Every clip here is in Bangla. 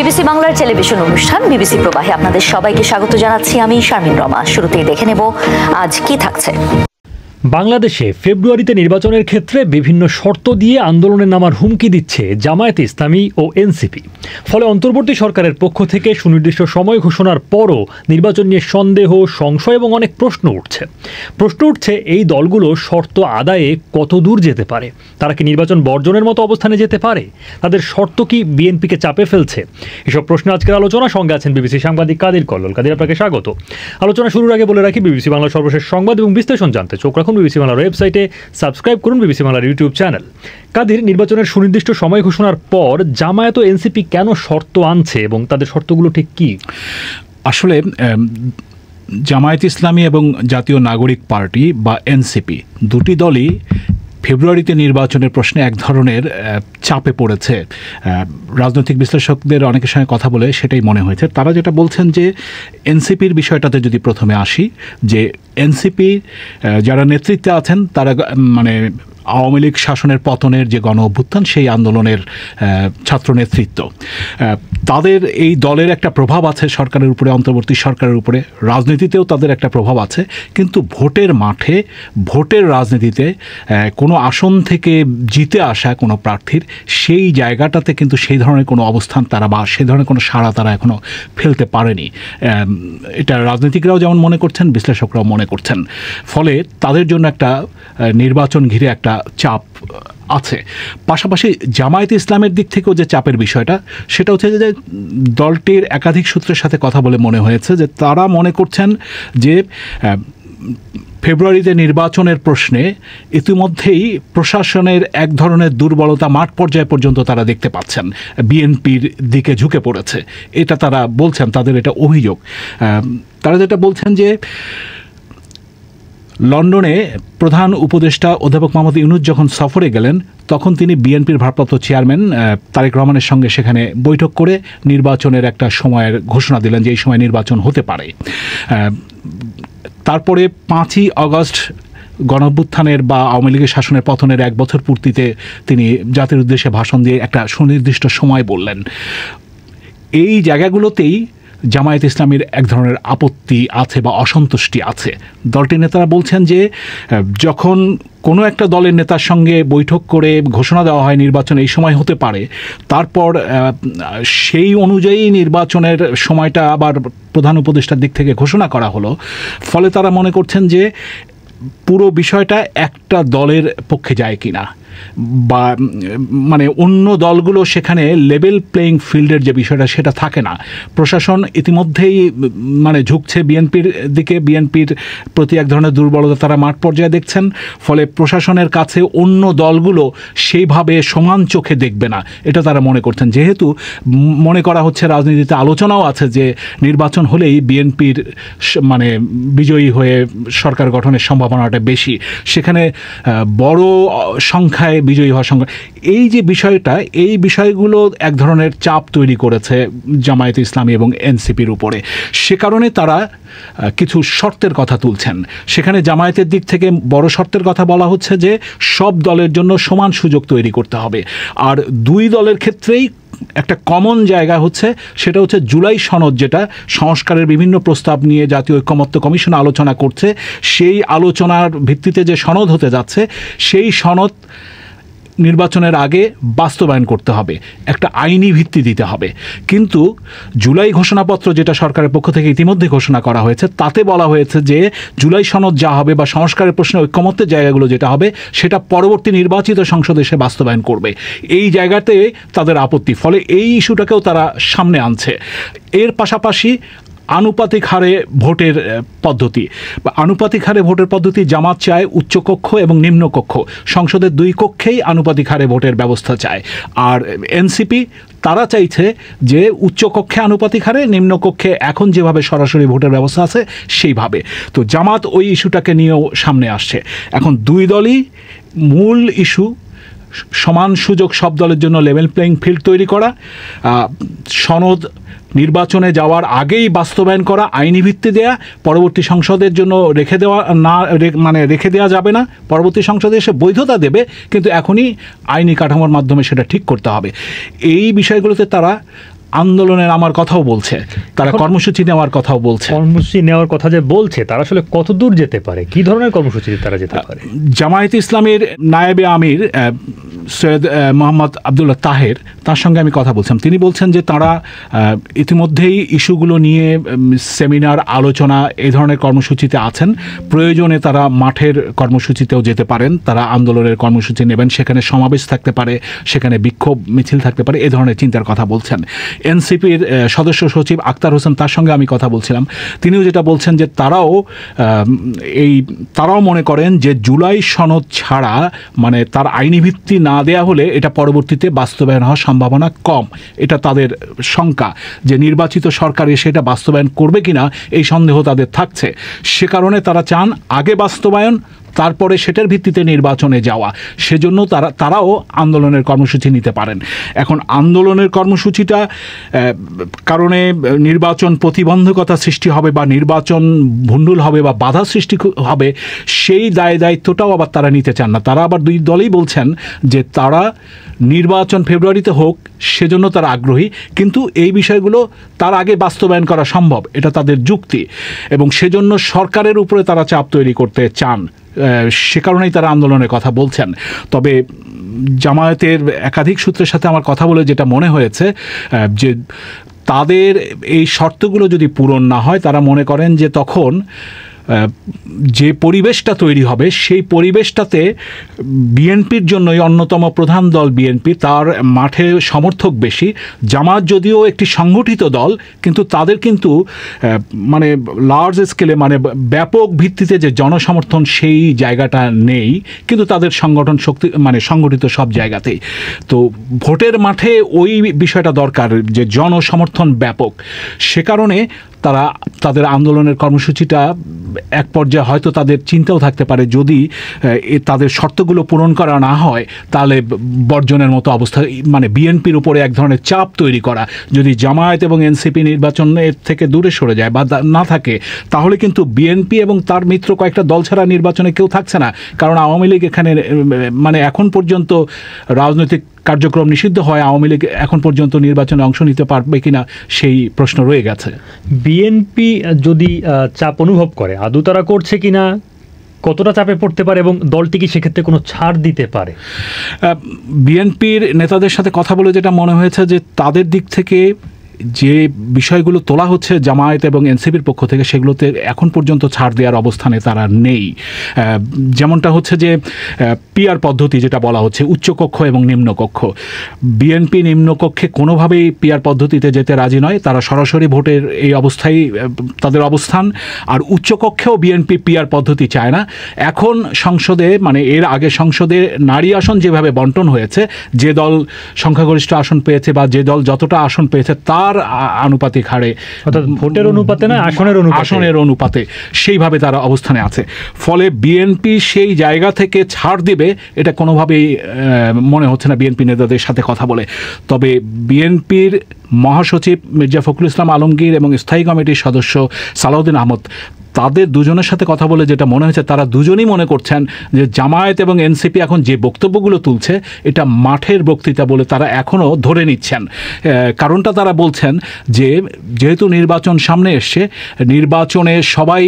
বিবিসি বাংলার টেলিভিশন অনুষ্ঠান বিবিসি প্রবাহে আপনাদের সবাইকে স্বাগত জানাচ্ছি। আমি শারমিন রমা। শুরুতেই দেখে নেব আজ কি থাকছে। বাংলাদেশে ফেব্রুয়ারিতে নির্বাচনের ক্ষেত্রে বিভিন্ন শর্ত দিয়ে আন্দোলনে নামার হুমকি দিচ্ছে জামায়াতে ইসলামী ও এনসিপি। ফলে অন্তর্বর্তী সরকারের পক্ষ থেকে সুনির্দিষ্ট সময় ঘোষণার পরও নির্বাচন নিয়ে সন্দেহ, সংশয় এবং অনেক প্রশ্ন উঠছে এই দলগুলো শর্ত আদায়ে কত দূর যেতে পারে? তারা কি নির্বাচন বর্জনের মতো অবস্থানে যেতে পারে? তাদের শর্ত কি বিএনপিকে চাপে ফেলছে? এসব প্রশ্ন আজকের আলোচনা। সঙ্গে আছেন বিবিসি সাংবাদিক কাদির কল্লোল। কাদির, আপনাকে স্বাগত। আলোচনা শুরুর আগে বলে রাখি, বিবিসি বাংলার সর্বশেষ সংবাদ এবং বিশ্লেষণ জানতে চোখ রাখুন বিবিসি বাংলার ওয়েবসাইটে, সাবস্ক্রাইব করুন বিবিসি বাংলার ইউটিউব চ্যানেল। কাদির, নির্বাচনের সুনির্দিষ্ট সময় ঘোষণার পর জামায়াত ও এনসিপি কেন শর্ত আনছে এবং তাদের শর্তগুলো ঠিক কি? আসলে জামায়াত ইসলামী এবং জাতীয় নাগরিক পার্টি বা এনসিপি দুটি দলই ফেব্রুয়ারিতে নির্বাচনের প্রশ্নে এক ধরনের চাপে পড়েছে। রাজনৈতিক বিশ্লেষকদের অনেকের সঙ্গে কথা বলে সেটাই মনে হয়েছে। তারা যেটা বলছেন যে এনসিপির বিষয়টাতে যদি প্রথমে আসি, যে এনসিপি যারা নেতৃত্বে আছেন তারা মানে আওয়ামী লীগ শাসনের পতনের যে গণ অভ্যুত্থান, সেই আন্দোলনের ছাত্র নেতৃত্ব, তাদের এই দলের একটা প্রভাব আছে সরকারের উপরে, অন্তর্বর্তী সরকারের উপরে। রাজনীতিতেও তাদের একটা প্রভাব আছে, কিন্তু ভোটের মাঠে, ভোটের রাজনীতিতে কোনো আসন থেকে জিতে আসা কোনো প্রার্থীর সেই জায়গাটাতে কিন্তু সেই ধরনের কোনো অবস্থান তারা বা সেই ধরনের কোনো সাড়া তারা এখনও ফেলতে পারেনি। এটা রাজনীতিকরাও যেমন মনে করছেন, বিশ্লেষকরাও মনে করছেন। ফলে তাদের জন্য একটা নির্বাচন ঘিরে একটা চাপ আছে। পাশাপাশি জামায়াত ইসলামের দিক থেকেও যে চাপের বিষয়টা, সেটা হচ্ছে যে দলটির একাধিক সূত্রের সাথে কথা বলে মনে হয়েছে যে তারা মনে করছেন যে ফেব্রুয়ারিতে নির্বাচনের প্রশ্নে ইতিমধ্যেই প্রশাসনের এক ধরনের দুর্বলতা মাঠ পর্যায়ে পর্যন্ত তারা দেখতে পাচ্ছেন, বিএনপির দিকে ঝুঁকে পড়েছে। এটা তারা বলছেন, তাদের এটা অভিযোগ। তারা যেটা বলছেন যে লন্ডনে প্রধান উপদেষ্টা অধ্যাপক মোহাম্মদ ইউনূস যখন সফরে গেলেন, তখন তিনি বিএনপির ভারপ্রাপ্ত চেয়ারম্যান তারেক রহমানের সঙ্গে সেখানে বৈঠক করে নির্বাচনের একটা সময়ের ঘোষণা দিলেন যে এই সময় নির্বাচন হতে পারে। তারপরে 5ই আগস্ট গণঅভ্যুত্থানের বা আওয়ামী লীগের শাসনের পতনের 1 বছর পূর্তিতে তিনি জাতির উদ্দেশ্যে ভাষণ দিয়ে একটা সুনির্দিষ্ট সময় বললেন। এই জায়গাগুলোতেই জামায়াত ইসলামীর এক ধরনের আপত্তি আছে বা অসন্তুষ্টি আছে। দলটির নেতারা বলছেন যে যখন কোনো একটা দলের নেতার সঙ্গে বৈঠক করে ঘোষণা দেওয়া হয় নির্বাচন এই সময় হতে পারে, তারপর সেই অনুযায়ী নির্বাচনের সময়টা আবার প্রধান উপদেষ্টার দিক থেকে ঘোষণা করা হলো। ফলে তারা মনে করছেন যে পুরো বিষয়টা একটা দলের পক্ষে যায় কিনা, বা মানে অন্য দলগুলো সেখানে লেভেল প্লেয়িং ফিল্ডের যে বিষয়টা সেটা থাকে না। প্রশাসন ইতিমধ্যেই মানে ঝুঁকছে বিএনপির দিকে, বিএনপির প্রতি এক ধরনের দুর্বলতা তারা মাঠ পর্যায়ে দেখছেন। ফলে প্রশাসনের কাছে অন্য দলগুলো সেইভাবে সমান চোখে দেখবে না, এটা তারা মনে করছেন। যেহেতু মনে করা হচ্ছে, রাজনীতিতে আলোচনাও আছে যে নির্বাচন হলেই বিএনপির মানে বিজয়ী হয়ে সরকার গঠনের সম্ভাবনাটা বেশি, সেখানে বড় সংখ্যায় বিজয়ী হওয়ার সংখ্যা, এই যে বিষয়টা, এই বিষয়গুলো এক ধরনের চাপ তৈরি করেছে জামায়াত ইসলামী এবং এনসিপির উপরে। সে কারণে তারা কিছু শর্তের কথা তুলছেন। সেখানে জামায়াতের দিক থেকে বড় শর্তের কথা বলা হচ্ছে যে সব দলের জন্য সমান সুযোগ তৈরি করতে হবে। আর দুই দলের ক্ষেত্রেই একটা কমন জায়গা হচ্ছে, সেটা হচ্ছে জুলাই সনদ, যেটা সংস্কারের বিভিন্ন প্রস্তাব নিয়ে জাতীয় ঐকমত্য কমিশন আলোচনা করছে। সেই আলোচনার ভিত্তিতে যে সনদ হতে যাচ্ছে, সেই সনদ নির্বাচনের আগে বাস্তবায়ন করতে হবে, একটা আইনি ভিত্তি দিতে হবে। কিন্তু জুলাই ঘোষণাপত্র, যেটা সরকারের পক্ষ থেকে ইতিমধ্যে ঘোষণা করা হয়েছে, তাতে বলা হয়েছে যে জুলাই সনদ যা হবে বা সংস্কারের প্রশ্নে ঐকমত্যের জায়গাগুলো যেটা হবে, সেটা পরবর্তী নির্বাচিত সংসদ এসে বাস্তবায়ন করবে। এই জায়গাতে তাদের আপত্তি, ফলে এই ইস্যুটাকেও তারা সামনে আনছে। এর পাশাপাশি আনুপাতিক হারে ভোটের পদ্ধতি বা আনুপাতিক হারে ভোটের পদ্ধতি জামাত চায় উচ্চকক্ষ এবং নিম্নকক্ষ, সংসদের 2 কক্ষেই আনুপাতিক হারে ভোটের ব্যবস্থা চায়। আর এনসিপি তারা চাইছে যে উচ্চকক্ষে আনুপাতিক হারে, নিম্নকক্ষে এখন যেভাবে সরাসরি ভোটের ব্যবস্থা আছে সেইভাবে। তো জামাত ওই ইস্যুটাকে নিয়েও সামনে আসছে। এখন দুই দলই মূল ইস্যু সমান সুযোগ সব দলের জন্য, লেভেল প্লেইং ফিল্ড তৈরি করা, সনদ নির্বাচনে যাওয়ার আগেই বাস্তবায়ন করা, আইনি ভিত্তি দেয়া, পরবর্তী সংসদের জন্য রেখে দেওয়া না, মানে রেখে দেওয়া যাবে না, পরবর্তী সংসদে এসে বৈধতা দেবে, কিন্তু এখনই আইনি কাঠামোর মাধ্যমে সেটা ঠিক করতে হবে। এই বিষয়গুলোতে তারা আন্দোলনের আমার কথাও বলছে, তারা কর্মসূচি নেওয়ার কথাও বলছে। কর্মসূচি নেওয়ার কথা যে বলছে, তারা আসলে কত দূর যেতে পারে, কি ধরনের কর্মসূচি তারা যেতে পারে? জামায়াতে ইসলামের নায়েবে আমির সৈয়দ মোহাম্মদ আবদুল্লাহ তাহের, তার সঙ্গে আমি কথা বলছিলাম। তিনি বলছেন যে তারা ইতিমধ্যেই ইস্যুগুলো নিয়ে সেমিনার, আলোচনা এই ধরনের কর্মসূচিতে আছেন। প্রয়োজনে তারা মাঠের কর্মসূচিতেও যেতে পারেন, তারা আন্দোলনের কর্মসূচি নেবেন, সেখানে সমাবেশ থাকতে পারে, সেখানে বিক্ষোভ মিছিল থাকতে পারে, এ ধরনের চিন্তার কথা বলছেন। এনসিপির সদস্য সচিব আক্তার হোসেন, তার সঙ্গে আমি কথা বলছিলাম, তিনিও যেটা বলছেন যে তারাও মনে করেন যে জুলাই সনদ ছাড়া, মানে তার আইনি ভিত্তি না দেয়া হলে এটা পরবর্তীতে বাস্তবায়ন হওয়ার সম্ভাবনা কম। এটা তাদের শঙ্কা যে নির্বাচিত সরকার এসে এটা বাস্তবায়ন করবে কিনা এই সন্দেহ তাদের থাকছে। সে কারণে তারা চান আগে বাস্তবায়ন, তারপরে সেটার ভিত্তিতে নির্বাচনে যাওয়া। সেজন্য তারাও আন্দোলনের কর্মসূচি নিতে পারেন। এখন আন্দোলনের কর্মসূচিটা কারণে নির্বাচন প্রতিবন্ধকতা সৃষ্টি হবে বা নির্বাচন ভণ্ডুল হবে বা বাধা সৃষ্টি হবে, সেই দায়িত্বটাও আবার তারা নিতে চান না। তারা আবার দুই দলই বলছেন যে তারা নির্বাচন ফেব্রুয়ারিতে হোক, সেজন্য তারা আগ্রহী, কিন্তু এই বিষয়গুলো তার আগে বাস্তবায়ন করা সম্ভব, এটা তাদের যুক্তি, এবং সেজন্য সরকারের উপরে তারা চাপ তৈরি করতে চান। সে কারণেই তারা আন্দোলনের কথা বলছেন। তবে জামায়াতের একাধিক সূত্রের সাথে আমার কথা বলে যেটা মনে হয়েছে যে তাদের এই শর্তগুলো যদি পূরণ না হয়, তারা মনে করেন যে তখন যে পরিবেশটা তৈরি হবে, সেই পরিবেশটাতে বিএনপির জন্যই অন্যতম প্রধান দল বিএনপি, তার মাঠে সমর্থক বেশি। জামাত যদিও একটি সংগঠিত দল, কিন্তু তাদের কিন্তু মানে লার্জ স্কেলে, মানে ব্যাপক ভিত্তিতে যে জনসমর্থন, সেই জায়গাটা নেই, কিন্তু তাদের সংগঠন শক্তি, মানে সংগঠিত সব জায়গাতেই। তো ভোটের মাঠে ওই বিষয়টা দরকার যে জনসমর্থন ব্যাপক। সে কারণে তারা তাদের আন্দোলনের কর্মসূচিটা এক পর্যায়ে হয়তো তাদের চিন্তাও থাকতে পারে, যদি তাদের শর্তগুলো পূরণ করা না হয় তাহলে বর্জনের মতো অবস্থা, মানে বিএনপির উপরে এক ধরনের চাপ তৈরি করা। যদি জামায়াত এবং এনসিপি নির্বাচনের থেকে দূরে সরে যায় বা না থাকে, তাহলে কিন্তু বিএনপি এবং তার মিত্র কয়েকটা দল ছাড়া নির্বাচনে কেউ থাকছে না। কারণ আওয়ামী লীগ এখানে, মানে এখন পর্যন্ত রাজনৈতিক কার্যক্রম নিষিদ্ধ হয়, আওয়ামী লীগ এখন পর্যন্ত নির্বাচনে অংশ নিতে পারবে কিনা সেই প্রশ্ন রয়ে গেছে। বিএনপি যদি চাপ অনুভব করে, আদৌ তারা করছে কিনা, কতটা চাপে পড়তে পারে, এবং দলটি কি সেক্ষেত্রে কোনো ছাড় দিতে পারে? বিএনপির নেতাদের সাথে কথা বলে যেটা মনে হয়েছে যে তাদের দিক থেকে যে বিষয়গুলো তোলা হচ্ছে জামায়াত এবং এনসিপির পক্ষ থেকে, সেগুলোতে এখন পর্যন্ত ছাড় দেওয়ার অবস্থানে তারা নেই। যেমনটা হচ্ছে যে পিআর পদ্ধতি যেটা বলা হচ্ছে, উচ্চকক্ষ এবং নিম্নকক্ষ। বিএনপি নিম্নকক্ষে কোনোভাবেই পিআর পদ্ধতিতে যেতে রাজি নয়, তারা সরাসরি ভোটের এই অবস্থায় তাদের অবস্থান। আর উচ্চকক্ষেও বিএনপি পিআর পদ্ধতি চায় না। এখন সংসদে, মানে এর আগে সংসদে নারী আসন যেভাবে বন্টন হয়েছে, যে দল সংখ্যাগরিষ্ঠ আসন পেয়েছে বা যে দল যতটা আসন পেয়েছে তার আনুপাতিক হারে, অর্থাৎ ভোটের অনুপাতে না, আসনের অনুপাতে সেইভাবে তারা অবস্থানে আছে। ফলে বিএনপি সেই জায়গা থেকে ছাড় দিবে এটা কোনোভাবেই মনে হচ্ছে না বিএনপি নেতাদের সাথে কথা বলে। তবে বিএনপির মহাসচিব মির্জা ফখরুল ইসলাম আলমগীর এবং স্থায়ী কমিটির সদস্য সালাউদ্দিন আহমদ, তাদের দুজনের সাথে কথা বলে যেটা মনে হয়েছে, তারা দুজনই মনে করছেন যে জামায়াত এবং এনসিপি এখন যে বক্তব্যগুলো তুলছে এটা মাঠের বক্তৃতা বলে তারা এখনও ধরে নিচ্ছেন। কারণটা তারা বলছেন যে যেহেতু নির্বাচন সামনে এসছে, নির্বাচনে সবাই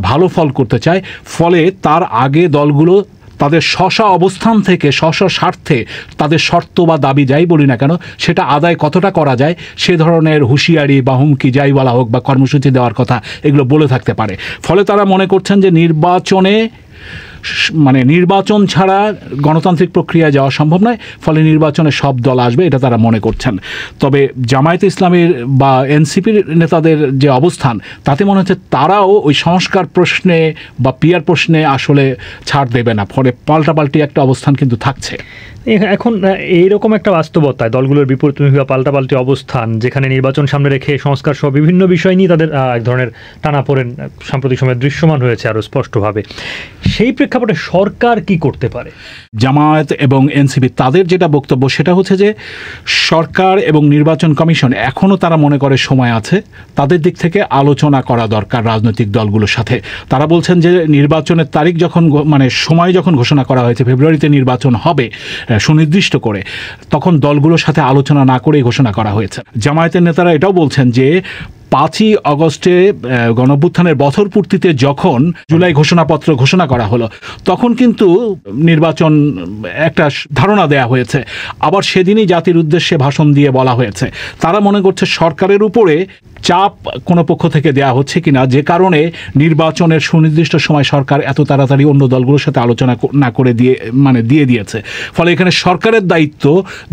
ভালো ফল করতে চায়, ফলে তার আগে দলগুলো তাদের স্ব অবস্থান থেকে স্ব স্বার্থে তাদের শর্ত বা দাবি যাই বলি না কেন, সেটা আদায় কতটা করা যায় সে ধরনের হুঁশিয়ারি বা হুমকি যাই বলা হোক বা কর্মসূচি দেওয়ার কথা, এগুলো বলে থাকতে পারে। ফলে তারা মনে করছেন যে নির্বাচন ছাড়া গণতান্ত্রিক প্রক্রিয়া যাওয়া সম্ভব নয়, ফলে নির্বাচনে সব দল আসবে, এটা তারা মনে করছেন। তবে জামায়াতে ইসলামের বা এনসিপির নেতাদের যে অবস্থান, তাতে মনে হচ্ছে তারাও ওই সংস্কার প্রশ্নে বা পিআর প্রশ্নে আসলে ছাড় দেবে না, ফলে পাল্টাপাল্টি একটা অবস্থান কিন্তু থাকছে। এখন এইরকম একটা বাস্তবতায় দলগুলোর বিপরীতমুখী বা পাল্টাপাল্টি অবস্থান, যেখানে নির্বাচন সামনে রেখে সংস্কার সহ বিভিন্ন বিষয় নিয়ে তাদের এক ধরনের টানাপোড়েন সাম্প্রতিক সময়ে দৃশ্যমান হয়েছে আরও স্পষ্টভাবে, সেই প্রেক্ষাপটে প্রেক্ষাপটে সরকার কি করতে পারে? জামায়াত এবং এনসিপি তাদের যেটা বক্তব্য সেটা হচ্ছে যে সরকার এবং নির্বাচন কমিশন এখনও তারা মনে করে সময় আছে, তাদের দিক থেকে আলোচনা করা দরকার রাজনৈতিক দলগুলোর সাথে। তারা বলছেন যে নির্বাচনের তারিখ যখন সময় যখন ঘোষণা করা হয়েছে ফেব্রুয়ারিতে নির্বাচন হবে সুনির্দিষ্ট করে, তখন দলগুলোর সাথে আলোচনা না করেই ঘোষণা করা হয়েছে। জামায়াতের নেতারা এটাও বলছেন যে 5ই আগস্টে গণঅভ্যুত্থানের বছর পূর্তিতে যখন জুলাই ঘোষণাপত্র ঘোষণা করা হলো তখন কিন্তু নির্বাচন একটা ধারণা দেয়া হয়েছে, আবার সেদিনই জাতির উদ্দেশ্যে ভাষণ দিয়ে বলা হয়েছে। তারা মনে করছে সরকারের উপরে চাপ কোনো পক্ষ থেকে দেয়া হচ্ছে কিনা, যে কারণে নির্বাচনের সুনির্দিষ্ট সময় সরকার এত তাড়াতাড়ি অন্য দলগুলোর সাথে আলোচনা না করে দিয়ে দিয়েছে। ফলে এখানে সরকারের দায়িত্ব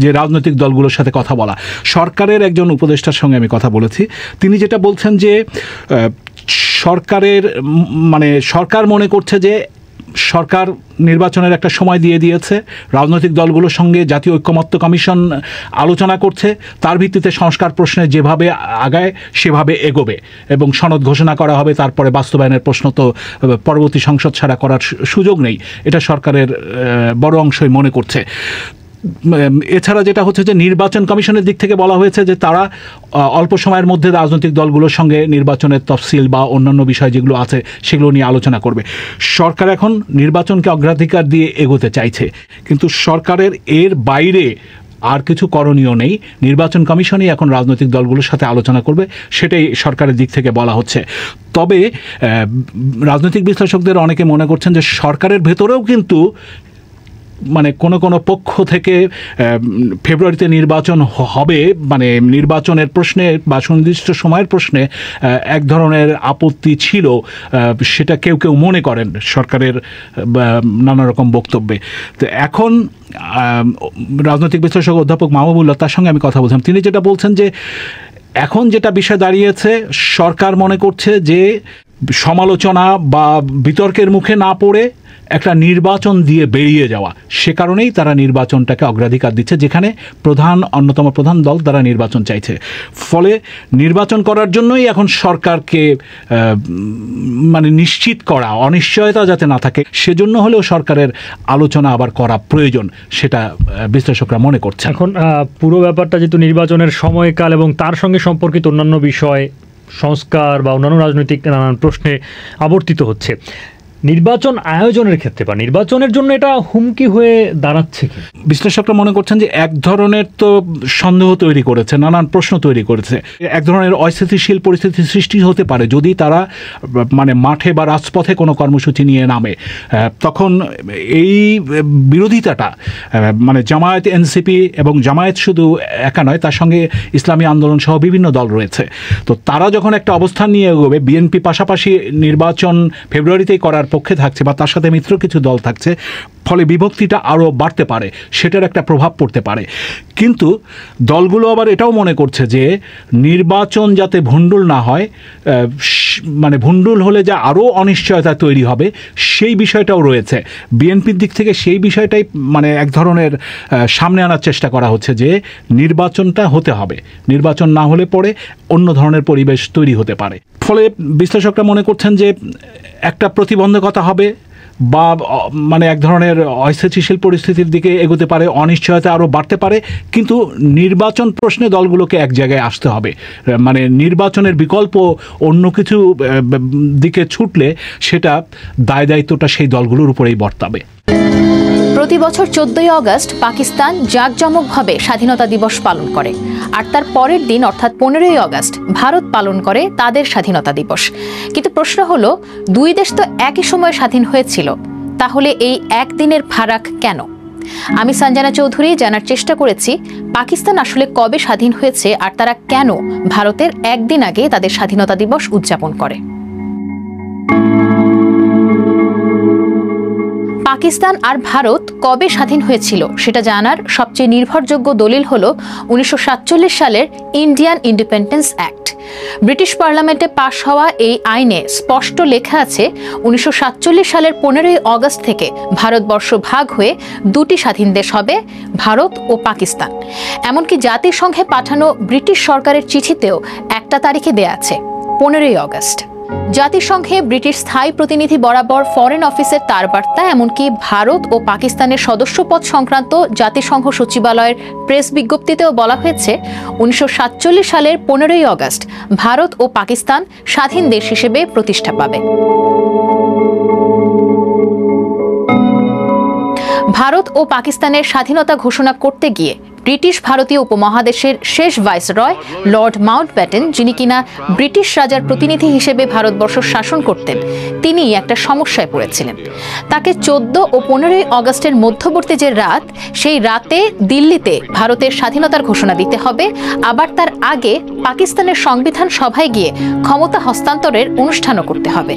যে রাজনৈতিক দলগুলোর সাথে কথা বলা। সরকারের একজন উপদেষ্টার সঙ্গে আমি কথা বলেছি, তিনি যেটা বলছেন যে সরকার মনে করছে যে সরকার নির্বাচনের একটা সময় দিয়ে দিয়েছে, রাজনৈতিক দলগুলোর সঙ্গে জাতীয় ঐক্যমত্য কমিশন আলোচনা করছে, তার ভিত্তিতে সংস্কার প্রশ্নে যেভাবে আগায় সেভাবে এগোবে এবং সনদ ঘোষণা করা হবে, তারপরে বাস্তবায়নের প্রশ্ন তো পরবর্তী সংসদ ছাড়া করার সুযোগ নেই, এটা সরকারের বড় অংশই মনে করছে। এছাড়া যেটা হচ্ছে যে নির্বাচন কমিশনের দিক থেকে বলা হয়েছে যে তারা অল্প সময়ের মধ্যে রাজনৈতিক দলগুলোর সঙ্গে নির্বাচনের তফসিল বা অন্যান্য বিষয় যেগুলো আছে সেগুলো নিয়ে আলোচনা করবে। সরকার এখন নির্বাচনকে অগ্রাধিকার দিয়ে এগোতে চাইছে, কিন্তু সরকারের এর বাইরে আর কিছু করণীয় নেই। নির্বাচন কমিশনই এখন রাজনৈতিক দলগুলোর সাথে আলোচনা করবে, সেটাই সরকারের দিক থেকে বলা হচ্ছে। তবে রাজনৈতিক বিশ্লেষকদের অনেকে মনে করছেন যে সরকারের ভেতরেও কিন্তু কোনো পক্ষ থেকে ফেব্রুয়ারিতে নির্বাচন হবে নির্বাচনের প্রশ্নে বা সুনির্দিষ্ট সময়ের প্রশ্নে এক ধরনের আপত্তি ছিল, সেটা কেউ কেউ মনে করেন সরকারের নানা রকম বক্তব্যে। তো এখন রাজনৈতিক বিশ্লেষক অধ্যাপক মাহবুবুল্লাহ, তার সঙ্গে আমি কথা বলছিলাম, তিনি যেটা বলছেন যে এখন যেটা বিষয় দাঁড়িয়েছে, সরকার মনে করছে যে সমালোচনা বা বিতর্কের মুখে না পড়ে একটা নির্বাচন দিয়ে বেরিয়ে যাওয়া, সে কারণেই তারা নির্বাচনটাকে অগ্রাধিকার দিচ্ছে, যেখানে অন্যতম প্রধান দল তারা নির্বাচন চাইছে। ফলে নির্বাচন করার জন্যই এখন সরকারকে নিশ্চিত করা, অনিশ্চয়তা যাতে না থাকে, সেজন্য হলেও সরকারের আলোচনা আবার করা প্রয়োজন, সেটা বিশ্লেষকরা মনে করছে। এখন পুরো ব্যাপারটা যেহেতু নির্বাচনের সময়কাল এবং তার সঙ্গে সম্পর্কিত অন্যান্য বিষয়, সংস্কার বা অন্যান্য রাজনৈতিক নানান প্রশ্নে আবর্তিত হচ্ছে, নির্বাচন আয়োজনের ক্ষেত্রে বা নির্বাচনের জন্য এটা হুমকি হয়ে দাঁড়াচ্ছে কি? বিশ্লেষকরা মনে করছেন যে এক ধরনের তো সন্দেহ তৈরি করেছে, নানান প্রশ্ন তৈরি করেছে, এক ধরনের অস্থিতিশীল পরিস্থিতি সৃষ্টি হতে পারে যদি তারা মাঠে বা রাজপথে কোনো কর্মসূচি নিয়ে নামে। তখন এই বিরোধিতাটা জামায়াত, এনসিপি এবং জামায়াত শুধু একা নয়, তার সঙ্গে ইসলামী আন্দোলন সহ বিভিন্ন দল রয়েছে। তো তারা যখন একটা অবস্থান নিয়ে এগোবে, বিএনপি পাশাপাশি নির্বাচন ফেব্রুয়ারিতেই করার পক্ষে থাকছে বা তার সাথে মিত্র কিছু দল থাকছে, ফলে বিভক্তিটা আরও বাড়তে পারে, সেটার একটা প্রভাব পড়তে পারে। কিন্তু দলগুলো আবার এটাও মনে করছে যে নির্বাচন যাতে ভণ্ডুল না হয়, ভণ্ডুল হলে যা আরও অনিশ্চয়তা তৈরি হবে, সেই বিষয়টাও রয়েছে। বিএনপির দিক থেকে সেই বিষয়টাই এক ধরনের সামনে আনার চেষ্টা করা হচ্ছে যে নির্বাচনটা হতে হবে, নির্বাচন না হলে পরে অন্য ধরনের পরিবেশ তৈরি হতে পারে। ফলে বিশ্লেষকরা মনে করছেন যে একটা প্রতিবন্ধকতা হবে বা এক ধরনের অস্থিতিশীল পরিস্থিতির দিকে এগোতে পারে, অনিশ্চয়তা আরও বাড়তে পারে। কিন্তু নির্বাচন প্রশ্নে দলগুলোকে এক জায়গায় আসতে হবে, নির্বাচনের বিকল্প অন্য কিছু দিকে ছুটলে সেটা দায়িত্বটা সেই দলগুলোর উপরেই বর্তাবে। প্রতি বছর 14ই আগস্ট পাকিস্তান জাঁকজমকভাবে স্বাধীনতা দিবস পালন করে, আর তার পরের দিন অর্থাৎ 15ই আগস্ট ভারত পালন করে তাদের স্বাধীনতা দিবস। কিন্তু প্রশ্ন হলো, দুই দেশ তো একই সময় স্বাধীন হয়েছিল, তাহলে এই একদিনের ফারাক কেন? আমি সঞ্জনা চৌধুরী জানার চেষ্টা করেছি পাকিস্তান আসলে কবে স্বাধীন হয়েছে আর তারা কেন ভারতের একদিন আগে তাদের স্বাধীনতা দিবস উদযাপন করে। পাকিস্তান আর ভারত কবে স্বাধীন হয়েছিল সেটা জানার সবচেয়ে নির্ভরযোগ্য দলিল হলো 1947 সালের ইন্ডিয়ান ইন্ডিপেন্ডেন্স অ্যাক্ট। ব্রিটিশ পার্লামেন্টে পাশ হওয়া এই আইনে স্পষ্ট লেখা আছে 1947 সালের 15ই আগস্ট থেকে ভারতবর্ষ ভাগ হয়ে দুটি স্বাধীন দেশ হবে, ভারত ও পাকিস্তান। এমনকি জাতিসংঘে পাঠানো ব্রিটিশ সরকারের চিঠিতেও একটা তারিখে দেয়া আছে, 15ই আগস্ট। জাতিসংঘে ব্রিটিশ স্থায়ী প্রতিনিধি বরাবর ফরেন অফিসের তার বার্তা, এমনকি ভারত ও পাকিস্তানের সদস্যপদ সংক্রান্ত জাতিসংঘ সচিবালয়ের প্রেস বিজ্ঞপ্তিতেও বলা হয়েছে 1947 সালের 15ই অগস্ট ভারত ও পাকিস্তান স্বাধীন দেশ হিসেবে প্রতিষ্ঠা পাবে। ভারত ও পাকিস্তানের স্বাধীনতা ঘোষণা করতে গিয়ে ব্রিটিশ ভারতীয় উপমহাদেশের শেষ ভাইসরয় লর্ড মাউন্টব্যাটেন, যিনি কিনা ব্রিটিশ রাজার প্রতিনিধি হিসেবে ভারতবর্ষ শাসন করতেন, তিনি একটা সমস্যায় পড়েছিলেন। তাকে 14 ও 15ই অগস্টের মধ্যবর্তী যে রাত, সেই রাতে দিল্লিতে ভারতের স্বাধীনতার ঘোষণা দিতে হবে, আবার তার আগে পাকিস্তানের সংবিধান সভায় গিয়ে ক্ষমতা হস্তান্তরের অনুষ্ঠানও করতে হবে।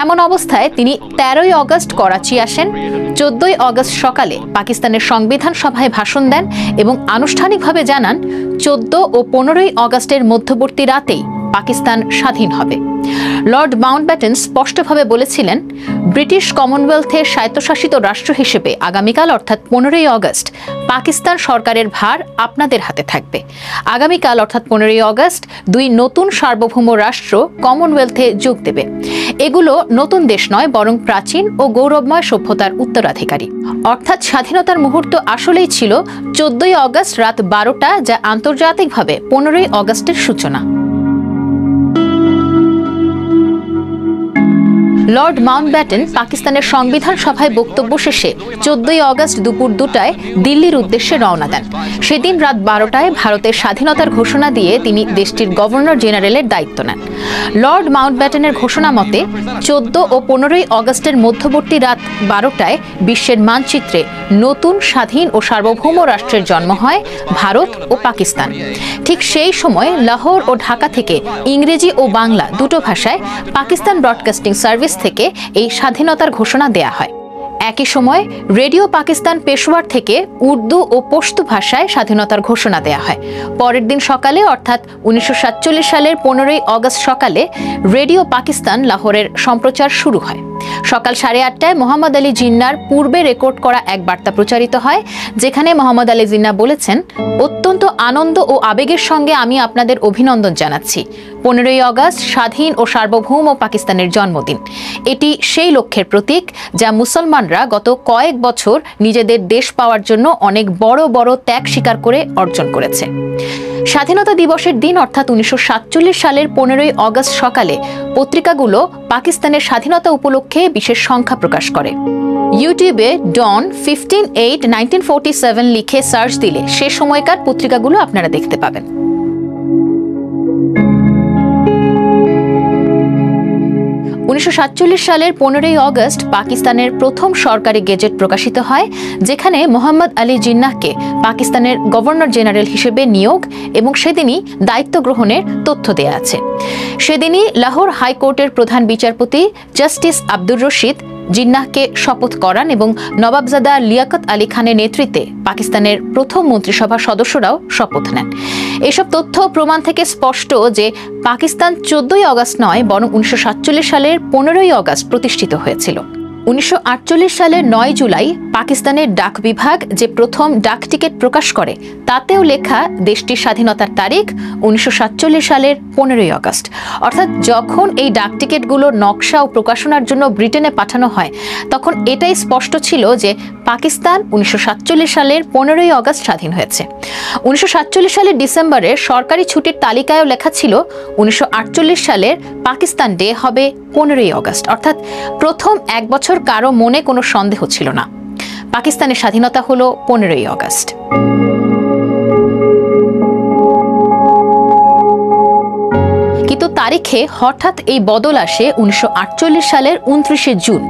এমন অবস্থায় তিনি 13ই অগস্ট করাচি আসেন। 14ই অগস্ট সকালে পাকিস্তানের সংবিধান সভায় ভাষণ দেন এবং আনুষ্ঠানিকভাবে জানান 14 ও 15ই অগস্টের মধ্যবর্তী রাতেই পাকিস্তান স্বাধীন হবে। লর্ড মাউন্টব্যাটেন স্পষ্টভাবে বলেছিলেন, ব্রিটিশ কমনওয়েলথের স্বায়ত্তশাসিত রাষ্ট্র হিসেবে আগামীকাল অর্থাৎ 15ই অগস্ট পাকিস্তান সরকারের ভার আপনাদের হাতে থাকবে। আগামীকাল অর্থাৎ 15ই অগস্ট 2 নতুন সার্বভৌম রাষ্ট্র কমনওয়েলথে যোগ দেবে। এগুলো নতুন দেশ নয়, বরং প্রাচীন ও গৌরবময় সভ্যতার উত্তরাধিকারী। অর্থাৎ স্বাধীনতার মুহূর্ত আসলেই ছিল 14ই অগস্ট রাত 12টা, যা আন্তর্জাতিকভাবে 15ই অগস্টের সূচনা। লর্ড মাউন্টব্যাটেন পাকিস্তানের সংবিধান সভায় বক্তব্য শেষে 14ই অগস্ট দুপুর 2টায় দিল্লির উদ্দেশ্যে রওনা দেন। সেদিন রাত 12টায় ভারতের স্বাধীনতার ঘোষণা দিয়ে তিনি দেশটির গভর্নর জেনারেলের দায়িত্ব নেন। লর্ড মাউন্টব্যাটেনের ঘোষণা মতে 14 ও 15ই অগস্টের মধ্যবর্তী রাত 12টায় বিশ্বের মানচিত্রে নতুন স্বাধীন ও সার্বভৌম রাষ্ট্রের জন্ম হয় ভারত ও পাকিস্তান। ঠিক সেই সময় লাহোর ও ঢাকা থেকে ইংরেজি ও বাংলা দুটো ভাষায় পাকিস্তান ব্রডকাস্টিং সার্ভিস থেকে এই স্বাধীনতার ঘোষণা দেয়া হয়। একই সময় রেডিও পাকিস্তান পেশোয়ার থেকে উর্দু ও পশতু ভাষায় স্বাধীনতার ঘোষণা দেয়া হয়। পরের দিন সকালে অর্থাৎ 1947 সালের 15ই অগস্ট সকালে রেডিও পাকিস্তান লাহোরের সম্প্রচার শুরু হয়। সকাল 8:30টায় মোহাম্মদ আলী জিন্নার পূর্বে রেকর্ড করা এক বার্তা প্রচারিত হয়, যেখানে মোহাম্মদ আলী জিন্না বলেছেন, অত্যন্ত আনন্দ ও আবেগের সঙ্গে আমি আপনাদের অভিনন্দন জানাচ্ছি। 15ই অগস্ট স্বাধীন ও সার্বভৌম পাকিস্তানের জন্মদিন। এটি সেই লক্ষ্যের প্রতীক যা মুসলমানরা গত কয়েক বছর নিজেদের দেশ পাওয়ার জন্য অনেক বড় বড় ত্যাগ স্বীকার করে অর্জন করেছে। স্বাধীনতা দিবসের দিন অর্থাৎ 1947 সালের 15ই অগস্ট সকালে পত্রিকাগুলো পাকিস্তানের স্বাধীনতা উপলক্ষে বিশেষ সংখ্যা প্রকাশ করে। ইউটিউবে ডন 15/8/1947 লিখে সার্চ দিলে সে সময়কার পত্রিকাগুলো আপনারা দেখতে পাবেন। সালের 15ই অগস্ট পাকিস্তানের প্রথম সরকারি গেজেট প্রকাশিত হয়, যেখানে মোহাম্মদ আলী জিন্নাহকে পাকিস্তানের গভর্নর জেনারেল হিসেবে নিয়োগ এবং সেদিনই দায়িত্ব গ্রহণের তথ্য দেয়া আছে। সেদিনই লাহোর হাইকোর্টের প্রধান বিচারপতি জাস্টিস আব্দুর রশিদ জিন্নাহকে শপথ করান এবং নবাবজাদা লিয়াকত আলী খানের নেতৃত্বে পাকিস্তানের প্রথম মন্ত্রিসভার সদস্যরাও শপথ নেন। এসব তথ্য প্রমাণ থেকে স্পষ্ট যে পাকিস্তান 14ই অগস্ট নয়, বরং 1947 সালের 15ই অগস্ট প্রতিষ্ঠিত হয়েছিল। 1948 সালের 9 জুলাই পাকিস্তানের ডাক বিভাগ যে প্রথম ডাক টিকিট প্রকাশ করে, তাতেও লেখা দেশটির স্বাধীনতার তারিখ 1947 সালের 15ই অগস্ট। অর্থাৎ যখন এই ডাক টিকিটগুলোর নকশা ও প্রকাশনার জন্য ব্রিটেনে পাঠানো হয়, তখন এটাই স্পষ্ট ছিল যে পাকিস্তান 1947 সালের 15ই অগস্ট স্বাধীন হয়েছে। 1947 সালের ডিসেম্বরে সরকারি ছুটির তালিকায়ও লেখা ছিল 1948 সালের পাকিস্তান ডে হবে 15ই অগস্ট। অর্থাৎ প্রথম এক বছর কারো মনে কোনো সন্দেহ ছিল না, পাকিস্তানের স্বাধীনতা হলো 15ই অগস্ট। কিন্তু তারিখে হঠাৎ এই বদল আসে 1948 সালের 29শে জুন।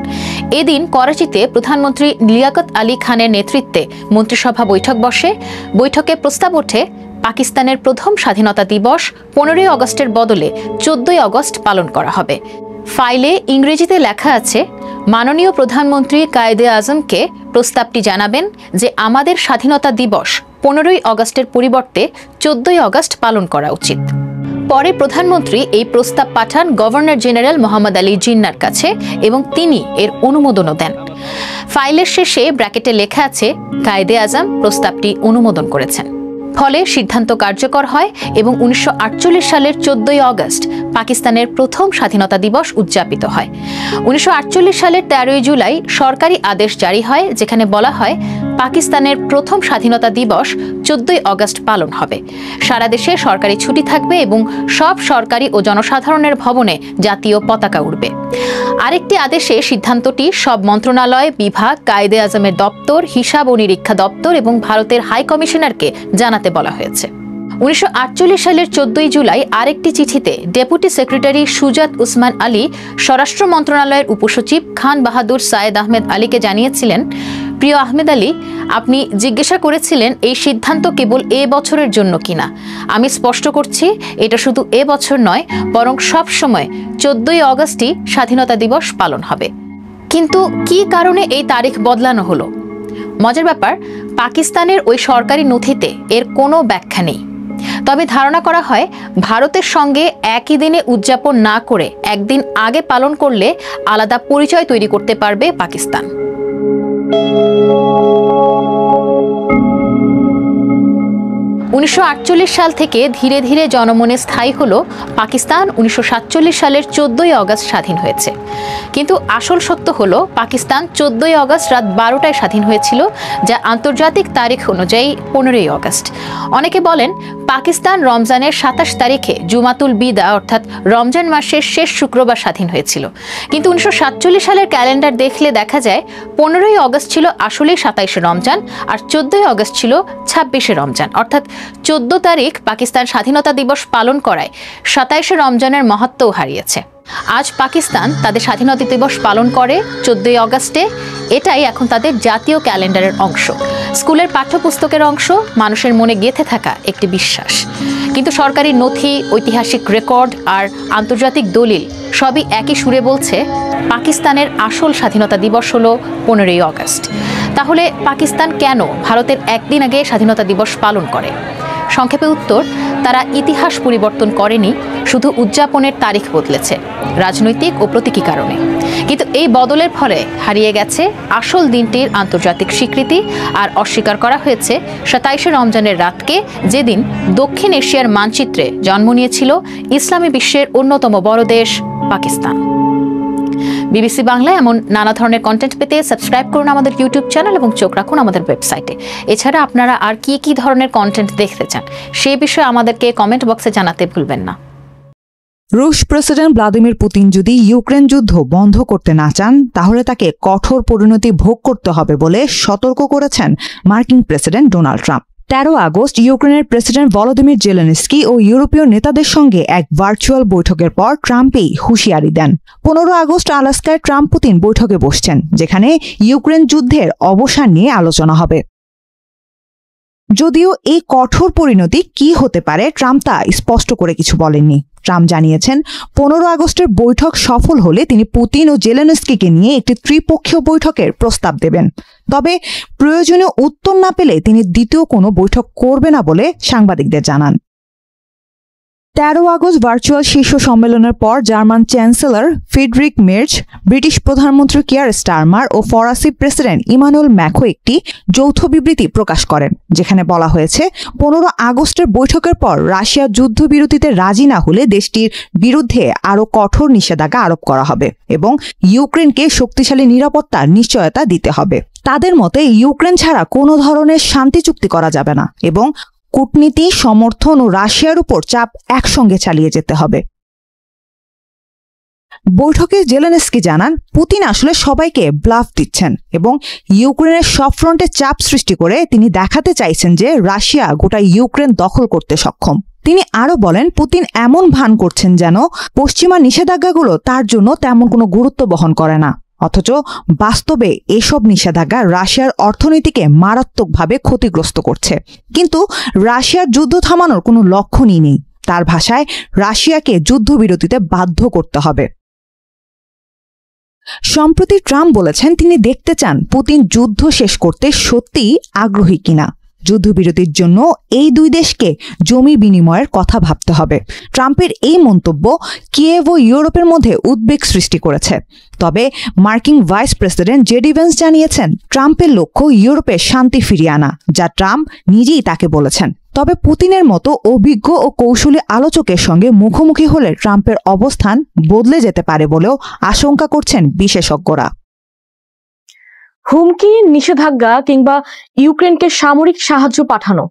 এদিন করাচিতে প্রধানমন্ত্রী লিয়াকত আলী খানের নেতৃত্বে মন্ত্রিসভা বৈঠক বসে। বৈঠকে প্রস্তাব ওঠে পাকিস্তানের প্রথম স্বাধীনতা দিবস 15ই অগস্টের বদলে 14ই অগস্ট পালন করা হবে। ফাইলে ইংরেজিতে লেখা আছে, মাননীয় প্রধানমন্ত্রী কায়েদে আজমকে প্রস্তাবটি জানাবেন যে আমাদের স্বাধীনতা দিবস 15ই অগস্টের পরিবর্তে 14ই অগস্ট পালন করা উচিত। পরে প্রধানমন্ত্রী এই প্রস্তাব পাঠান গভর্নর জেনারেল মোহাম্মদ আলী জিন্নার কাছে এবং তিনি এর অনুমোদনও দেন। ফাইলের শেষে ব্র্যাকেটে লেখা আছে, কায়েদে আজম প্রস্তাবটি অনুমোদন করেছেন। ফলে সিদ্ধান্ত কার্যকর হয় এবং 1948 সালের 14ই অগস্ট পাকিস্তানের প্রথম স্বাধীনতা দিবস উদযাপিত হয়। 1948 সালের 13 জুলাই সরকারি আদেশ জারি হয়, যেখানে বলা হয় পাকিস্তানের প্রথম স্বাধীনতা দিবস 14 আগস্ট পালন হবে। সারা দেশে সরকারি ছুটি থাকবে এবং সব সরকারি ও জনসাধারণের ভবনে জাতীয় পতাকা উড়বে। আরেকটি আদেশে সিদ্ধান্তটি সব মন্ত্রণালয়, বিভাগ, কায়েদে আজমের দপ্তর, হিসাব ও নিরীক্ষা দপ্তর এবং ভারতের হাই কমিশনারকে জানাতে বলা হয়েছে। 1948 সালের 14 জুলাই আরেকটি চিঠিতে ডেপুটি সেক্রেটারি সুজাত উসমান আলী স্বরাষ্ট্র মন্ত্রণালয়ের উপসচিব খান বাহাদুর সায়েদ আহমেদ আলীকে জানিয়েছিলেন, প্রিয় আহমেদ আলী, আপনি জিজ্ঞাসা করেছিলেন এই সিদ্ধান্ত কেবল এ বছরের জন্য কিনা। আমি স্পষ্ট করছি, এটা শুধু এ বছর নয়, বরং সব সময় 14 আগস্টই স্বাধীনতা দিবস পালন হবে। কিন্তু কি কারণে এই তারিখ বদলানো হলো? মজার ব্যাপার, পাকিস্তানের ওই সরকারি নথিতে এর কোনো ব্যাখ্যা নেই। তবে ধারণা করা হয় ভারতের সঙ্গে একই দিনে উদযাপন না করে একদিন আগে পালন করলে আলাদা পরিচয় তৈরি করতে পারবে পাকিস্তান। 1948 সাল থেকে ধীরে ধীরে জনমনে স্থায়ী হলো পাকিস্তান 1947 সালের 14 আগস্ট স্বাধীন হয়েছে। কিন্তু আসল সত্য হলো পাকিস্তান 14 আগস্ট রাত 12টায় স্বাধীন হয়েছিল, যা আন্তর্জাতিক তারিখ অনুযায়ী 15 আগস্ট। অনেকে বলেন পাকিস্তান রমজানের 27 তারিখে জুমাতুল বিদা অর্থাৎ রমজান মাসের শেষ শুক্রবার স্বাধীন হয়েছিল। কিন্তু 1947 সালের ক্যালেন্ডার দেখলে দেখা যায় 15 আগস্ট ছিল আসলেই 27শে রমজান, আর 14 আগস্ট ছিল 26শে রমজান। অর্থাৎ 14 তারিখ পাকিস্তান স্বাধীনতা দিবস পালন করায় 27শে রমজানের মাহাত্ম্যও হারিয়েছে। আজ পাকিস্তান তাদের স্বাধীনতা দিবস পালন করে 14 আগস্টে। এটাই এখন তাদের জাতীয় ক্যালেন্ডারের অংশ, স্কুলের পাঠ্যপুস্তকের অংশ, মানুষের মনে গেঁথে থাকা একটি বিশ্বাস। কিন্তু সরকারি নথি, ঐতিহাসিক রেকর্ড আর আন্তর্জাতিক দলিল সবই একই সুরে বলছে পাকিস্তানের আসল স্বাধীনতা দিবস হলো 15 আগস্ট। তাহলে পাকিস্তান কেন ভারতের একদিন আগে স্বাধীনতা দিবস পালন করে? সংক্ষেপে উত্তর, তারা ইতিহাস পরিবর্তন করেনি, শুধু উদযাপনের তারিখ বদলেছে রাজনৈতিক ও প্রতীকী কারণে। কিন্তু এই বদলের ফলে হারিয়ে গেছে আসল দিনটির আন্তর্জাতিক স্বীকৃতি, আর অস্বীকার করা হয়েছে 27শে রমজানের রাতকে, যেদিন দক্ষিণ এশিয়ার মানচিত্রে জন্ম নিয়েছিল ইসলামী বিশ্বের অন্যতম বড় দেশ পাকিস্তান। বিবিসি বাংলায় এমন নানা ধরনের কন্টেন্ট পেতে সাবস্ক্রাইব করুন আমাদের ইউটিউব চ্যানেল এবং চোখ রাখুন আমাদের ওয়েবসাইটে। এছাড়া আপনারা আর কি ধরনের কন্টেন্ট দেখতে চান সে বিষয়ে আমাদেরকে কমেন্ট বক্সে জানাতে ভুলবেন না। রুশ প্রেসিডেন্ট ভ্লাদিমির পুতিন যদি ইউক্রেন যুদ্ধ বন্ধ করতে না চান, তাহলে তাকে কঠোর পরিণতি ভোগ করতে হবে বলে সতর্ক করেছেন মার্কিন প্রেসিডেন্ট ডোনাল্ড ট্রাম্প। 13 আগস্ট ইউক্রেনের প্রেসিডেন্ট ভলোদিমির জেলেনস্কি ও ইউরোপীয় নেতাদের সঙ্গে এক ভার্চুয়াল বৈঠকের পর ট্রাম্পই হুঁশিয়ারি দেন। 15 আগস্ট আলাস্কায় ট্রাম্প পুতিন বৈঠকে বসছেন, যেখানে ইউক্রেন যুদ্ধের অবসান নিয়ে আলোচনা হবে। যদিও এই কঠোর পরিণতি কি হতে পারে ট্রাম্প তা স্পষ্ট করে কিছু বলেননি। ট্রাম্প জানিয়েছেন 15 আগস্টের বৈঠক সফল হলে তিনি পুতিন ও জেলেনস্কিকে নিয়ে একটি ত্রিপক্ষীয় বৈঠকের প্রস্তাব দেবেন। তবে প্রয়োজনীয় উত্তর না পেলে তিনি দ্বিতীয় কোনো বৈঠক করবে না বলে সাংবাদিকদের জানান। 13 আগস্ট ভার্চুয়াল শীর্ষ সম্মেলনের পর German chancellor Friedrich Merz, British প্রধানমন্ত্রী কিয়ার স্টারমার ও ফরাসি প্রেসিডেন্ট ইমানুয়েল ম্যাক্রো একটি যৌথ বিবৃতি প্রকাশ করেন, যেখানে বলা হয়েছে 15 আগস্টের বৈঠকের পর রাশিয়া যুদ্ধবিরতিতে রাজি না হলে দেশটির বিরুদ্ধে আরও কঠোর নিষেধাজ্ঞা আরোপ করা হবে এবং ইউক্রেনকে শক্তিশালী নিরাপত্তার নিশ্চয়তা দিতে হবে। তাদের মতে ইউক্রেন ছাড়া কোনো ধরনের শান্তি চুক্তি করা যাবে না এবং কূটনীতি, সমর্থন ও রাশিয়ার উপর চাপ একসঙ্গে চালিয়ে যেতে হবে। বৈঠকে জেলেনস্কি জানান পুতিন আসলে সবাইকে ব্লাফ দিচ্ছেন এবং ইউক্রেনের সব ফ্রন্টে চাপ সৃষ্টি করে তিনি দেখাতে চাইছেন যে রাশিয়া গোটা ইউক্রেন দখল করতে সক্ষম। তিনি আরও বলেন পুতিন এমন ভান করছেন যেন পশ্চিমা নিষেধাজ্ঞাগুলো তার জন্য তেমন কোনো গুরুত্ব বহন করে না, অথচ বাস্তবে এসব নিষেধাজ্ঞা রাশিয়ার অর্থনীতিকে মারাত্মকভাবে ক্ষতিগ্রস্ত করছে। কিন্তু রাশিয়ার যুদ্ধ থামানোর কোনো লক্ষণই নেই। তার ভাষায় রাশিয়াকে যুদ্ধবিরতিতে বাধ্য করতে হবে। সম্প্রতি ট্রাম্প বলেছেন তিনি দেখতে চান পুতিন যুদ্ধ শেষ করতে সত্যিই আগ্রহী কিনা। যুদ্ধবিরতির জন্য এই দুই দেশকে জমি বিনিময়ের কথা ভাবতে হবে। ট্রাম্পের এই মন্তব্য কিয়েভ ও ইউরোপের মধ্যে উদ্বেগ সৃষ্টি করেছে। তবে মার্কিন ভাইস প্রেসিডেন্ট জেডি ভেন্স জানিয়েছেন ট্রাম্পের লক্ষ্য ইউরোপে শান্তি ফিরিয়ে আনা, যা ট্রাম্প নিজেই তাকে বলেছেন। তবে পুতিনের মতো অভিজ্ঞ ও কৌশলী আলোচকের সঙ্গে মুখোমুখি হলে ট্রাম্পের অবস্থান বদলে যেতে পারে বলেও আশঙ্কা করছেন বিশেষজ্ঞরা। হুমকি, নিষেধাজ্ঞা কিংবা ইউক্রেনকে সামরিক সাহায্য পাঠানো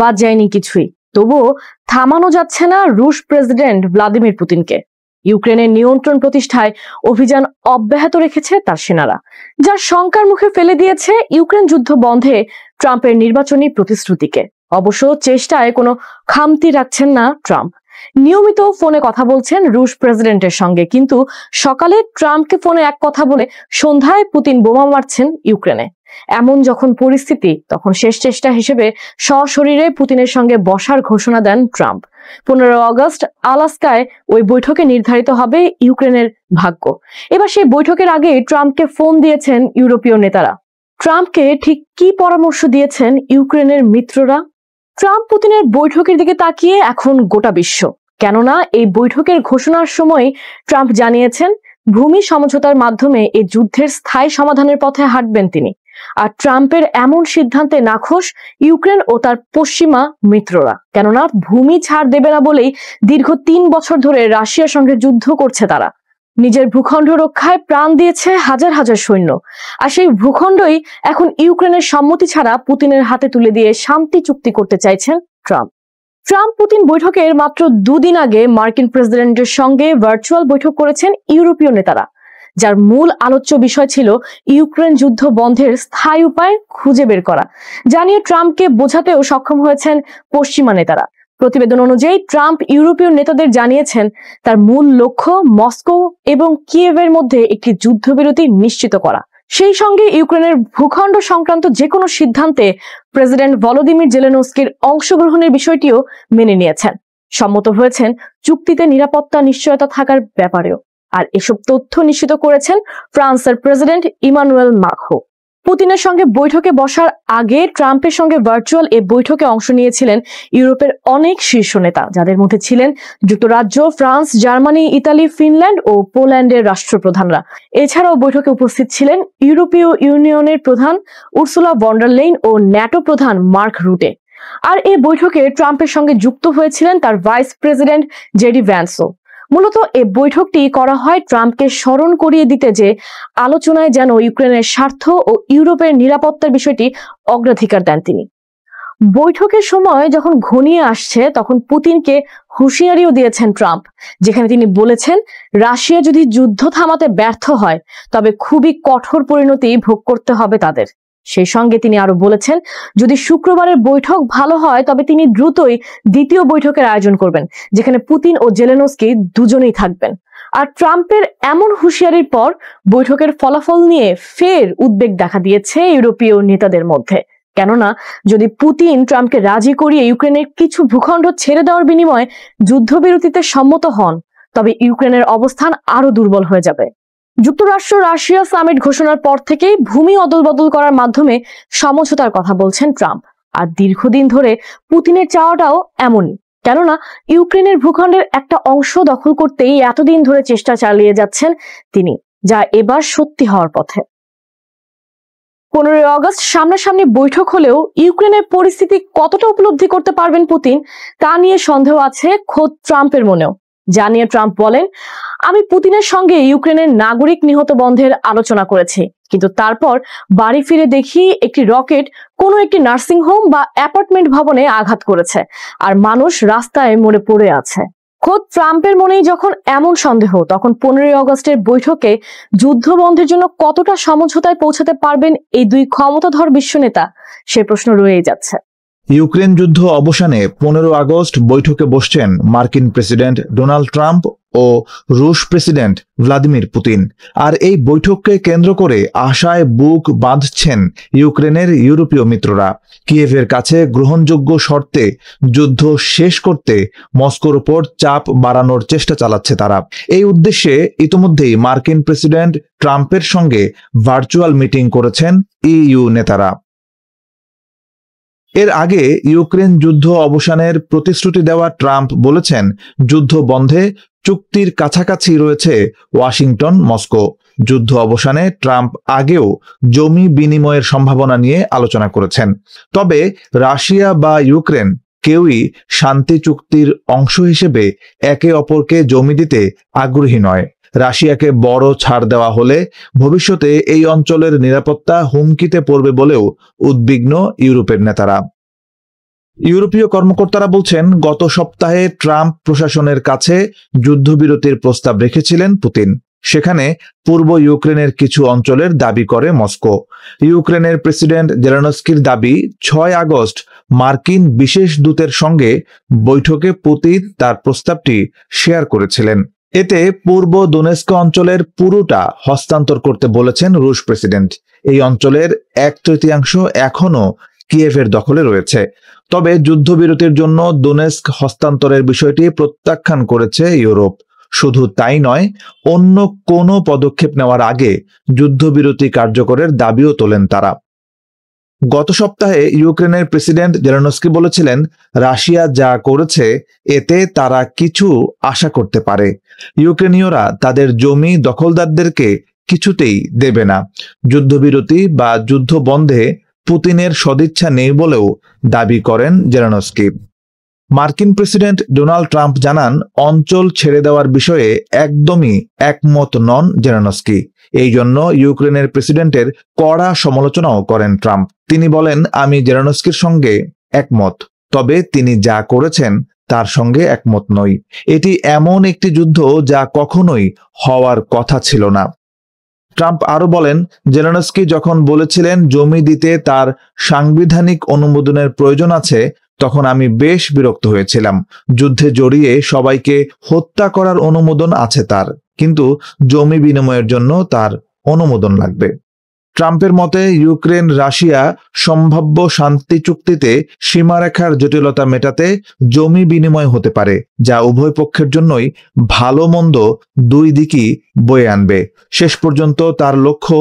বাদ যায়নি কিছুই, তবুও থামানো যাচ্ছে না রুশ প্রেসিডেন্ট ভ্লাদিমির পুতিনকে। ইউক্রেনের নিয়ন্ত্রণ প্রতিষ্ঠায় অভিযান অব্যাহত রেখেছে তার সেনারা, যার শঙ্কার মুখে ফেলে দিয়েছে ইউক্রেন যুদ্ধ বন্ধে ট্রাম্পের নির্বাচনী প্রতিশ্রুতিকে। অবশ্য চেষ্টায় কোনো খামতি রাখছেন না ট্রাম্প। নিয়মিত ফোনে কথা বলছেন রুশ প্রেসিডেন্টের সঙ্গে, কিন্তু সকালে ট্রাম্পকে ফোনে এক কথা বলে সন্ধ্যায় পুতিন বোমা মারছেন ইউক্রেনে। এমন যখন পরিস্থিতি, তখন শেষ চেষ্টা হিসেবে সশরীরে পুতিনের সঙ্গে বসার ঘোষণা দেন ট্রাম্প। 15 আগস্ট আলাস্কায় ওই বৈঠকে নির্ধারিত হবে ইউক্রেনের ভাগ্য। এবার সেই বৈঠকের আগে ট্রাম্পকে ফোন দিয়েছেন ইউরোপীয় নেতারা। ট্রাম্পকে ঠিক কি পরামর্শ দিয়েছেন ইউক্রেনের মিত্ররা? ট্রাম্প পুতিনের বৈঠকের দিকে তাকিয়ে এখন গোটা বিশ্ব, কেননা এই বৈঠকের ঘোষণার সময় ট্রাম্প জানিয়েছেন ভূমি সমঝোতার মাধ্যমে এই যুদ্ধের স্থায়ী সমাধানের পথে হাঁটবেন তিনি। আর ট্রাম্পের এমন সিদ্ধান্তে নাখোশ ইউক্রেন ও তার পশ্চিমা মিত্ররা, কেননা ভূমি ছাড় দেবে না বলেই দীর্ঘ 3 বছর ধরে রাশিয়ার সঙ্গে যুদ্ধ করছে তারা। নিজের ভূখণ্ড রক্ষায় প্রাণ দিয়েছে হাজার হাজার সৈন্য, আর সেই ভূখণ্ডই এখন ইউক্রেনের সম্মতি ছাড়া পুতিনের হাতে তুলে দিয়ে শান্তি চুক্তি করতে চাইছেন ট্রাম্প। পুতিন বৈঠকের মাত্র 2 দিন আগে মার্কিন প্রেসিডেন্টের সঙ্গে ভার্চুয়াল বৈঠক করেছেন ইউরোপীয় নেতারা, যার মূল আলোচ্য বিষয় ছিল ইউক্রেন যুদ্ধ বন্ধের স্থায়ী উপায় খুঁজে বের করা, জানিয়ে ট্রাম্পকে বোঝাতেও সক্ষম হয়েছেন পশ্চিমা নেতারা। প্রতিবেদন অনুযায়ী ট্রাম্প ইউরোপীয় নেতাদের জানিয়েছেন তার মূল লক্ষ্য মস্কো এবং কিয়েভের মধ্যে একটি যুদ্ধবিরতি নিশ্চিত করা। সেই সঙ্গে ইউক্রেনের ভূখণ্ড সংক্রান্ত যে কোনো সিদ্ধান্তে প্রেসিডেন্ট ভলোদিমির জেলেনস্কির অংশগ্রহণের বিষয়টিও মেনে নিয়েছেন। সম্মত হয়েছেন চুক্তিতে নিরাপত্তা নিশ্চয়তা থাকার ব্যাপারেও। আর এসব তথ্য নিশ্চিত করেছেন ফ্রান্সের প্রেসিডেন্ট ইমানুয়েল মাখরো। পুতিনের সঙ্গে বৈঠকে বসার আগে ট্রাম্পের সঙ্গে ভার্চুয়াল এই বৈঠকে অংশ নিয়েছিলেন ইউরোপের অনেক শীর্ষ নেতা, যাদের মধ্যে ছিলেন যুক্তরাজ্য, ফ্রান্স, জার্মানি, ইতালি, ফিনল্যান্ড ও পোল্যান্ডের রাষ্ট্রপ্রধানরা। এছাড়াও বৈঠকে উপস্থিত ছিলেন ইউরোপীয় ইউনিয়নের প্রধান উর্সুলা ভন ডার লেইন ও ন্যাটো প্রধান মার্ক রুটে। আর এই বৈঠকে ট্রাম্পের সঙ্গে যুক্ত হয়েছিলেন তার ভাইস প্রেসিডেন্ট জেডি ভ্যান্সও। মূলত এই বৈঠকটি করা হয় ট্রাম্পকে স্মরণ করিয়ে দিতে যে আলোচনায় যেন ইউক্রেনের স্বার্থ ও ইউরোপের নিরাপত্তার বিষয়টি অগ্রাধিকার দেন তিনি। বৈঠকের সময় যখন ঘনিয়ে আসছে, তখন পুতিনকে হুঁশিয়ারিও দিয়েছেন ট্রাম্প, যেখানে তিনি বলেছেন রাশিয়া যদি যুদ্ধ থামাতে ব্যর্থ হয় তবে খুবই কঠোর পরিণতি ভোগ করতে হবে তাদের। সেই সঙ্গে তিনি আরো বলেছেন যদি শুক্রবারের বৈঠক ভালো হয় তবে তিনি দ্রুতই দ্বিতীয় বৈঠকের আয়োজন করবেন, যেখানে পুতিন ও জেলেনস্কি দুজনেই থাকবেন। আর ট্রাম্পের এমন হুঁশিয়ারির পর বৈঠকের ফলাফল নিয়ে ফের উদ্বেগ দেখা দিয়েছে ইউরোপীয় নেতাদের মধ্যে। কেননা যদি পুতিন ট্রাম্পকে রাজি করিয়ে ইউক্রেনের কিছু ভূখণ্ড ছেড়ে দেওয়ার বিনিময়ে যুদ্ধবিরতিতে সম্মত হন, তবে ইউক্রেনের অবস্থান আরো দুর্বল হয়ে যাবে। যুক্তরাষ্ট্র রাশিয়া সামিট ঘোষণার পর থেকেই ভূমি অদলবদল করার মাধ্যমে সমঝোতার কথা বলছেন ট্রাম্প। আর দীর্ঘদিন ধরে পুতিনের চাওয়াটাও এমনই, কেননা ইউক্রেনের ভূখণ্ডের একটা অংশ দখল করতেই এতদিন ধরে চেষ্টা চালিয়ে যাচ্ছেন তিনি, যা এবার সত্যি হওয়ার পথে। 15 আগস্ট সামনাসামনি বৈঠক হলেও ইউক্রেনের পরিস্থিতি কতটা উপলব্ধি করতে পারবেন পুতিন তা নিয়ে সন্দেহ আছে খোদ ট্রাম্পের মনেও। জানিয়ে ট্রাম্প বলেন, আমি পুতিনের সঙ্গে ইউক্রেনের নাগরিক নিহত বন্ধের আলোচনা করেছি, কিন্তু তারপর বাড়ি ফিরে দেখি একটি রকেট কোনো একটি নার্সিং হোম বা অ্যাপার্টমেন্ট ভবনে আঘাত করেছে আর মানুষ রাস্তায় মরে পড়ে আছে। খোদ ট্রাম্পের মনেই যখন এমন সন্দেহ, তখন 15 আগস্টের বৈঠকে যুদ্ধ বন্ধের জন্য কতটা সমঝোতায় পৌঁছাতে পারবেন এই দুই ক্ষমতাধর বিশ্বনেতা, সে প্রশ্ন রয়েই যাচ্ছে। ইউক্রেন যুদ্ধ অবসানে 15 আগস্ট বৈঠকে বসছেন মার্কিন প্রেসিডেন্ট ডোনাল্ড ট্রাম্প ও রুশ প্রেসিডেন্ট ভ্লাদিমির পুতিন। আর এই বৈঠককে কেন্দ্র করে আশায় বুক বাঁধছেন ইউক্রেনের ইউরোপীয় মিত্ররা। কিয়েভের কাছে গ্রহণযোগ্য শর্তে যুদ্ধ শেষ করতে মস্কোর উপর চাপ বাড়ানোর চেষ্টা চালাচ্ছে তারা। এই উদ্দেশ্যে ইতোমধ্যেই মার্কিন প্রেসিডেন্ট ট্রাম্পের সঙ্গে ভার্চুয়াল মিটিং করেছেন ইইউ নেতারা। এর আগে ইউক্রেন যুদ্ধ অবসানের প্রতিশ্রুতি দেওয়া ট্রাম্প বলেছেন, যুদ্ধ বন্ধে চুক্তির কাছাকাছি রয়েছে ওয়াশিংটন মস্কো। যুদ্ধ অবসানে ট্রাম্প আগেও জমি বিনিময়ের সম্ভাবনা নিয়ে আলোচনা করেছেন। তবে রাশিয়া বা ইউক্রেন কেউই শান্তি চুক্তির অংশ হিসেবে একে অপরকে জমি দিতে আগ্রহী নয়। রাশিয়াকে বড় ছাড় দেওয়া হলে ভবিষ্যতে এই অঞ্চলের নিরাপত্তা হুমকিতে পড়বে বলেও উদ্বিগ্ন ইউরোপের নেতারা। ইউরোপীয় কর্মকর্তারা বলছেন, গত সপ্তাহে ট্রাম্প প্রশাসনের কাছে যুদ্ধবিরতির প্রস্তাব রেখেছিলেন পুতিন। সেখানে পূর্ব ইউক্রেনের কিছু অঞ্চলের দাবি করে মস্কো। ইউক্রেনের প্রেসিডেন্ট জেলেনস্কির দাবি, 6 আগস্ট মার্কিন বিশেষ দূতের সঙ্গে বৈঠকে পুতিন তার প্রস্তাবটি শেয়ার করেছিলেন। এতে পূর্ব দোনেস্ক অঞ্চলের পুরোটা হস্তান্তর করতে বলেছেন রুশ প্রেসিডেন্ট। এই অঞ্চলের 1/3 এখনও কিয়েভের দখলে রয়েছে। তবে যুদ্ধবিরতির জন্য দোনেস্ক হস্তান্তরের বিষয়টি প্রত্যাখ্যান করেছে ইউরোপ। শুধু তাই নয়, অন্য কোনো পদক্ষেপ নেওয়ার আগে যুদ্ধবিরতি কার্যকরের দাবিও তোলেন তারা। গত সপ্তাহে ইউক্রেনের প্রেসিডেন্ট জেলেনস্কি বলেছিলেন, রাশিয়া যা করেছে এতে তারা কিছু আশা করতে পারে। ইউক্রেনীয়রা তাদের জমি দখলদারদেরকে কিছুতেই দেবে না। যুদ্ধবিরতি বা যুদ্ধ বন্ধে পুতিনের সদিচ্ছা নেই বলেও দাবি করেন জেলেনস্কি। মার্কিন প্রেসিডেন্ট ডোনাল্ড ট্রাম্প জানান, অঞ্চল ছেড়ে দেওয়ার বিষয়ে একদমই একমত নন জেলেনস্কি। এই জন্য ইউক্রেনের প্রেসিডেন্টের কড়া সমালোচনাও করেন ট্রাম্প। তিনি বলেন, আমি জেলেনস্কির সঙ্গে একমত, তবে তিনি যা করেছেন তার সঙ্গে একমত নই। এটি এমন একটি যুদ্ধ যা কখনোই হওয়ার কথা ছিল না। ট্রাম্প আরো বলেন, জেলেনস্কি যখন বলেছিলেন জমি দিতে তার সাংবিধানিক অনুমোদনের প্রয়োজন আছে, তখন আমি বেশ বিরক্ত হয়েছিলাম। যুদ্ধে জড়িয়ে সবাইকে হত্যা করার অনুমোদন আছে তার, কিন্তু জমি বিনিময়ের জন্য তার অনুমোদন লাগবে। ট্রাম্পের মতে ইউক্রেন রাশিয়া সম্ভাব্য শান্তি চুক্তিতে সীমারেখার জটিলতা মেটাতে জমি বিনিময় হতে পারে, যা উভয় পক্ষের জন্যই ভালো মন্দ দুই দিকই বয়ে আনবে। শেষ পর্যন্ত তার লক্ষ্য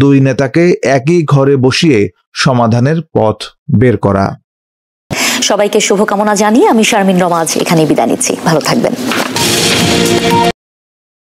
দুই নেতাকে একই ঘরে বসিয়ে সমাধানের পথ বের করা। সবাইকে শুভকামনা জানিয়ে আমি শারমিন রমাজ এখানে বিদায় নিচ্ছি। ভালো থাকবেন।